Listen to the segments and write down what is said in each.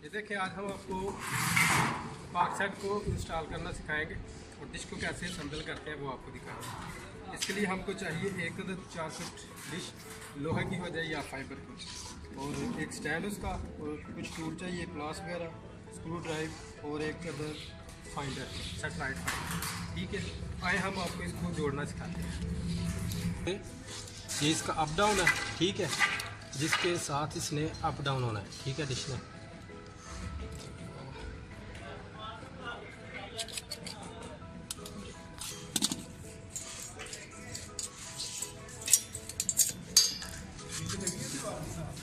ये देखिए आज हम आपको पाक सेट को इंस्टॉल करना सिखाएंगे और डिश को कैसे असेंबल करते हैं वो आपको दिखाएंगे। इसके लिए हमको चाहिए एक 4 फुट डिश लोहे की हो जाए या फाइबर की, और एक स्टैंड उसका, और कुछ टूल चाहिए, प्लास वगैरह, स्क्रू ड्राइव और एक फाइंडर, सेटेलाइट फाइंडर। ठीक है, आए हम आपको इसको जोड़ना सिखाते हैं। ये इसका अप डाउन है, ठीक है, जिसके साथ इसने अप डाउन होना है। ठीक है, डिश में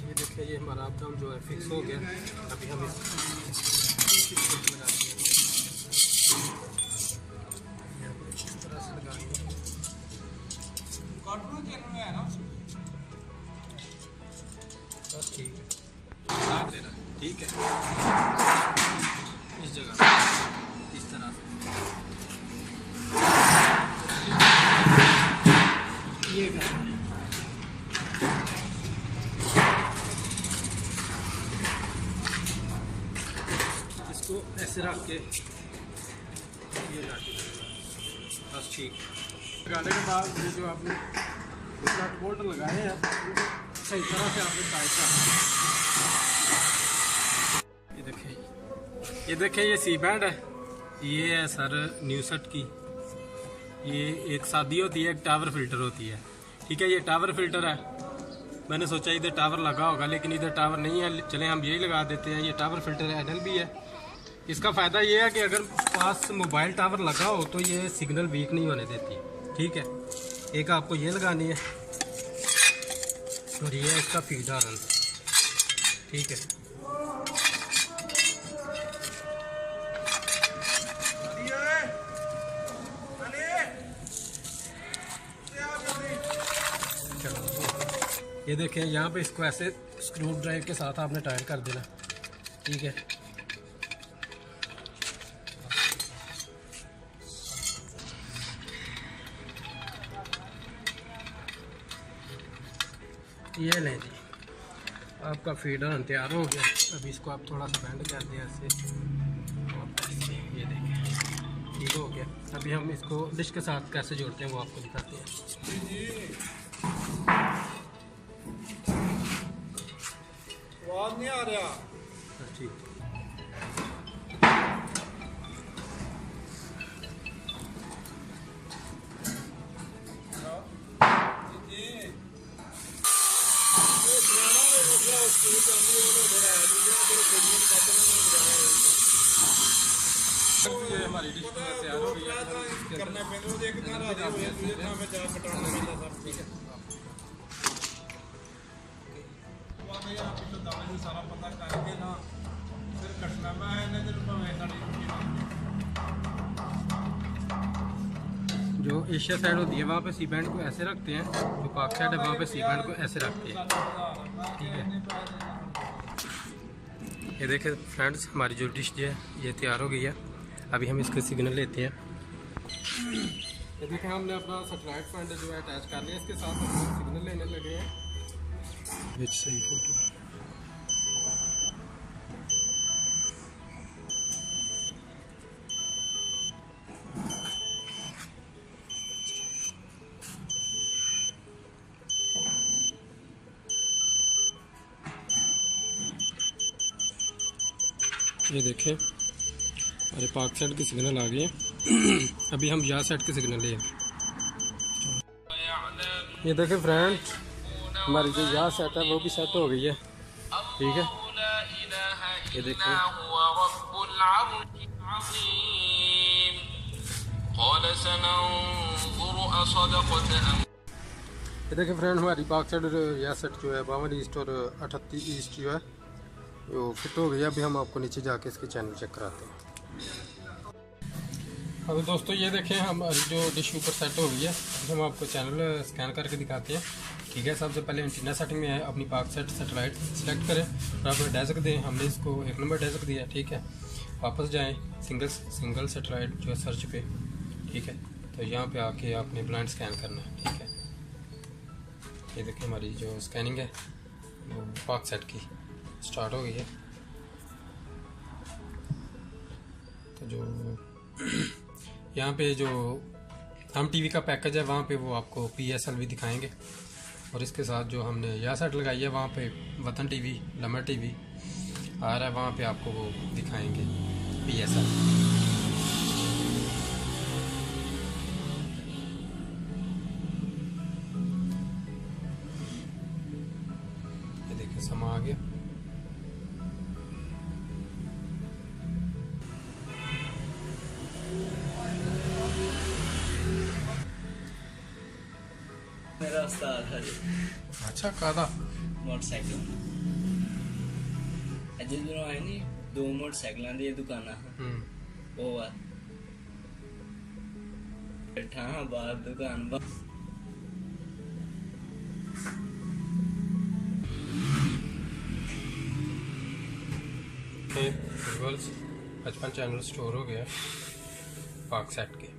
ये देखिए, ये हमारा अप डाउन जो है फिक्स हो गया। अभी हम इस तरह से लगाएंगे। बस ठीक है, ठीक है, इस जगह इस तरह से ये इसको ऐसे रख के ये बस ठीक। लगाने के बाद ये जो आपने नट बोल्ट लगाए हैं सही तरह से आपने टाइट करना। ये देखिए ये सी बैंड है, ये है सर न्यू सेट की। ये एक सादी होती है, एक टावर फिल्टर होती है। ठीक है, ये टावर फिल्टर है। मैंने सोचा इधर टावर लगा होगा, लेकिन इधर टावर नहीं है। चले हम यही लगा देते हैं। ये टावर फिल्टर NLB है। इसका फ़ायदा ये है कि अगर पास मोबाइल टावर लगा हो तो ये सिग्नल वीक नहीं होने देती। ठीक है, एक आपको ये लगानी है और ये है इसका फीड आर्म। ठीक है, ये देखें यहाँ पे इसको ऐसे स्क्रू ड्राइव के साथ आपने टाइट कर देना। ठीक है, ये लें जी, आपका फीडर तैयार हो गया। अभी इसको आप थोड़ा सा बैंड कर दें ऐसे, ये देखें ठीक हो गया। अभी हम इसको डिश के साथ कैसे जोड़ते हैं वो आपको दिखाते हैं। आवाज़ नहीं आ रहा। ठीक, ये हमारी डिश तैयार हो गई है। सारा पता करके ना फिर कटना जो एशिया साइड होती है वहाँ पे सी बैंड को ऐसे रखते हैं, जो पाक साइड है वहाँ पे सी बैंड को ऐसे रखते हैं। ठीक है, ये देखें फ्रेंड्स, हमारी जो डिश जो है ये तैयार हो गई है। अभी हम इसके सिग्नल लेते हैं। ये देखें, हमने अपना सेटेलाइट फाइंडर जो है अटैच कर लिया। इसके साथ हम सिग्नल लेने लगे हैं। सही फोटो ये देखें, अरे पाक सेट के सिग्नल आ गए हैं। अभी हम या सेट के सिग्नल लिए। ये देखें फ्रेंड, हमारी जो या सेट है वो भी सेट हो गई है। ठीक है, ये देखें, ये देखें फ्रेंड, हमारी पाक सेट या सेट जो है 52 ईस्ट और 38 ईस्ट जो है वो फिट हो गई है। अभी हम आपको नीचे जाके इसके चैनल चेक कराते हैं। अभी दोस्तों ये देखें, हमारी जो डिश ऊपर सेट हो गई है। हम आपको चैनल स्कैन करके दिखाते हैं। ठीक है, सबसे पहले एंटीना सेटिंग में है, अपनी पाक सेट सेटेलाइट सेलेक्ट करें और अपना डेस्क दें। हमने इसको 1 नंबर डेस्क दिया। ठीक है, वापस जाएं सिंगल सेटेलाइट जो है सर्च पे। ठीक है, तो यहाँ पे आके आपने ब्लाइंड स्कैन करना है। ठीक है, ये देखिए हमारी जो स्कैनिंग है वो पाक सेट की स्टार्ट हो गई है। यहाँ पे जो हम टीवी का पैकेज है वहाँ पे वो आपको PSL भी दिखाएंगे, और इसके साथ जो हमने यह सेट लगाई है वहाँ पे वतन टीवी, लमर टीवी आ रहा है, वहाँ पे आपको वो दिखाएंगे PSL। ये देखिए समा आ गया। मेरा उस्ताद है अच्छा कादा मोटरसाइकिल जिधरों आए नहीं 2 मोटरसाइकिलों दी दुकान वो आ बैठा हाँ बाहर दुकान बंद। व्यूअर्स 55 चैनल स्टोर हो गया पाक सेट के।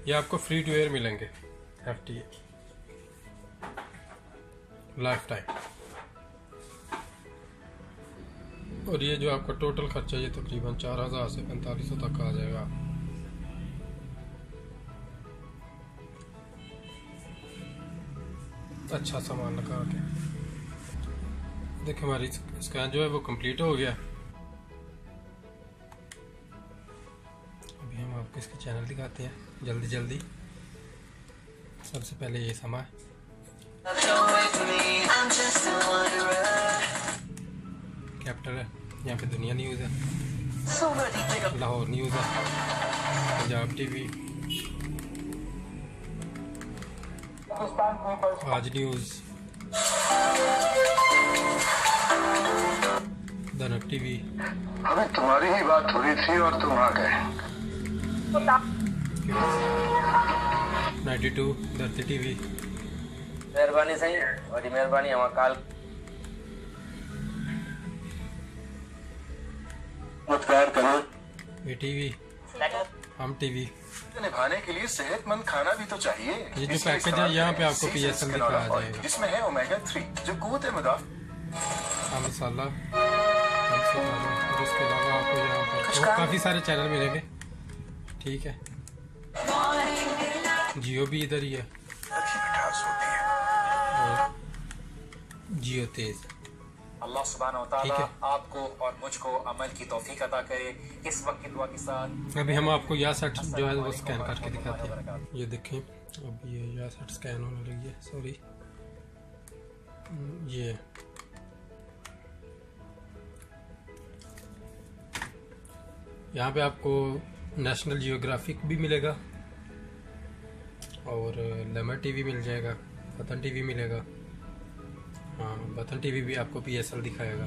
ये आपको फ्री टू एयर मिलेंगे FTA लाइफ टाइम। और ये जो आपका टोटल खर्चा ये तकरीबन 4000 से 4500 तक आ जाएगा। अच्छा सामान लगा के देखिए हमारी स्कैन जो है वो कंप्लीट हो गया। अभी हम आपको इसके चैनल दिखाते हैं जल्दी जल्दी। सबसे पहले ये समा है, कैपिटल है, यहाँ पे दुनिया न्यूज़ है, लाहौर न्यूज़ है, पंजाब टीवी, आज न्यूज़, दनक टीवी। हमें तुम्हारी ही बात हो रही थी और तुम आ गए। 92 धरती टीवी। मेहरबानी सही बड़ी मेहरबानी हम काल प्यार करो। ATV, हम टीवी। निभाने के लिए सेहतमंद खाना भी तो चाहिए। ये जो पैकेज है यहाँ पे आपको PSL दिखाया जाएगा, जिसमें है ओमेगा 3 जो कुव्वत मुदाफ़ा मसाला, और इसके अलावा आपको यहाँ पर और काफ़ी सारे चैनल मिलेंगे। ठीक है, जियो भी इधर ही है और जियो तेज। अल्लाह सुब्हानहू व ठीक तआला है। आपको और मुझको अमल की तौफीक अता करे। इस वक्त की दुआ के साथ अभी हम आपको यह सेट जो है वो स्कैन करके दिखाते हैं। ये देखें अब ये यह सेट स्कैन होने लगी है। सॉरी, ये यहाँ पे आपको नेशनल जियोग्राफिक भी मिलेगा और लेमर टीवी मिल जाएगा, वतन टीवी मिलेगा। हाँ, वतन टीवी भी आपको PSL दिखाएगा।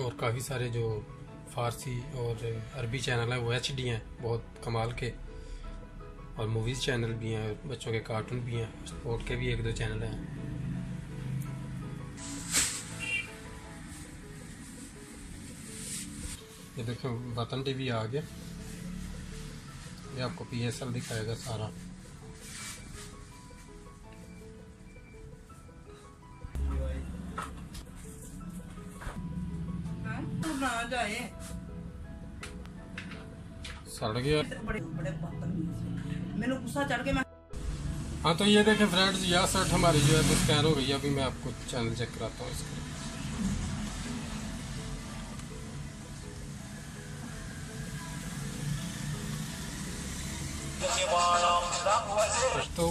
और काफ़ी सारे जो फ़ारसी और अरबी चैनल हैं वो HD हैं, बहुत कमाल के। और मूवीज़ चैनल भी हैं, बच्चों के कार्टून भी हैं, स्पोर्ट के भी 1-2 चैनल हैं। ये देखो वतन टीवी आ गया, ये आपको PSL दिखाएगा सारा। ना जाए सड़ गया। बड़े मैंने गुस्सा चढ़ के मैं हाँ तो ये देखें फ्रेंड्स, यह सेट हमारी जो है तो स्कैन हो गई है। अभी मैं आपको चैनल चेक कराता हूँ इसका। तो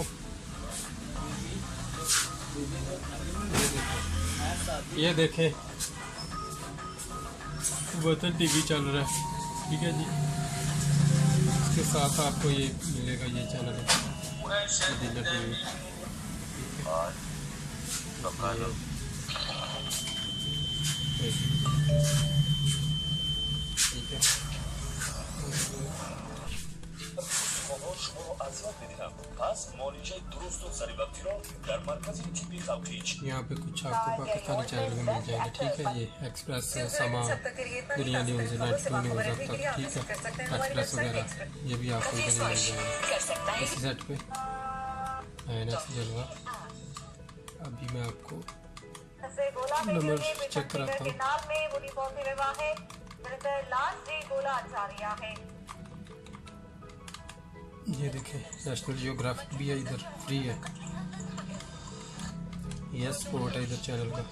ये देखें वतन टीवी चल रहा है। ठीक है जी, इसके साथ आपको ये मिलेगा, ये चैनल है मदीना टीवी। ठीक है, यहाँ पे कुछ आपको पाकिस्तानी चैनल भी मिल जाएंगे। ठीक है, ये एक्सप्रेस, समा, दुनिया न्यूज़, 92 न्यूज़ अब तक। ठीक है, एक्सप्रेस वगैरह ये भी आपको इधर मिल जाएंगे इस सेट पे। INS जलवा। अभी मैं आपको नंबर चेक कराता हूँ। ये देखें नेशनल जियोग्राफिक भी है, इधर फ्री है। ये स्पोर्ट है इधर चैनल का,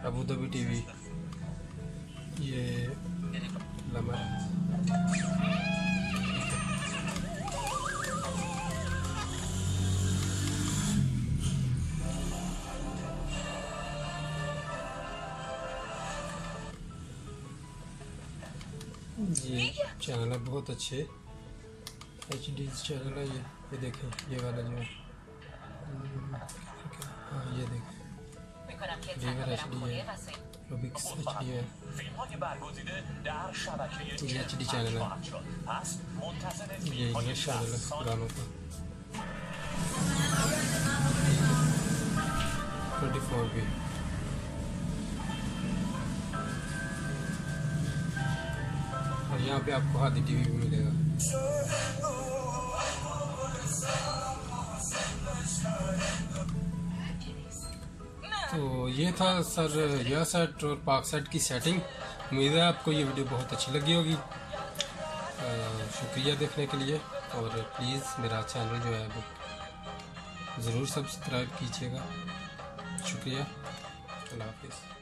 अबू धाबी टीवी, ये लम्हा है। ये चैनल है बहुत अच्छे HD चैनल है। ये देखें, ये वाला जो है, हाँ ये देखें, रिवर HD है, रोबिक्स HD है, ये HD चैनल है। ये इंग्लिश चैनल है गानों का, 24 भी। और यहाँ पे आपको हादी टीवी भी मिलेगा। तो ये था सर यह सेट और पाक सेट की सेटिंग। उम्मीद है आपको ये वीडियो बहुत अच्छी लगी होगी। शुक्रिया देखने के लिए, और प्लीज़ मेरा चैनल जो है वो ज़रूर सब्सक्राइब कीजिएगा। शुक्रिया, अल्लाह हाफिज़।